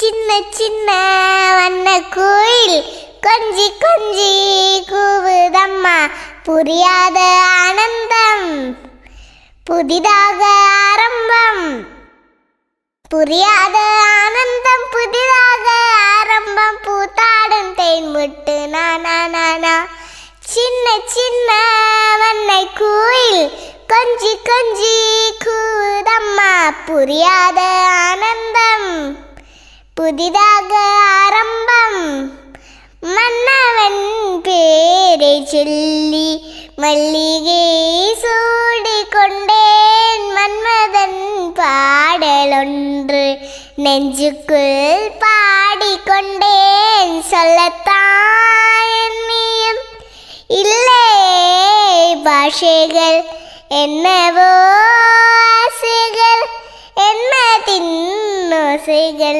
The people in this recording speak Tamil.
சின்ன சின்ன வண்ண கோயில் கொஞ்சி கொஞ்சி கூவுதம்மா, புரியாத ஆனந்தம் புதிதாக ஆரம்பம், புரியாத ஆனந்தம் புதிதாக ஆரம்பம், பூத்தாடும் தேன் முட்டு நானா. சின்ன சின்ன வண்ணை கோயில் கொஞ்சி கொஞ்சி கூவுதம்மா, புரியாத ஆனந்தம் புதிதாக ஆரம்பம். மன்னவன் பேரை சொல்லி மல்லிகை சூடிக்கொண்டேன், மன்மதன் பாடலொன்று நெஞ்சுக்குள் பாடிக்கொண்டேன். சொல்லத்தான் எண்ணியும் இல்லை பாஷைகள், என்னவோ ஆசைகள், என்ன தின்னோசைகள்.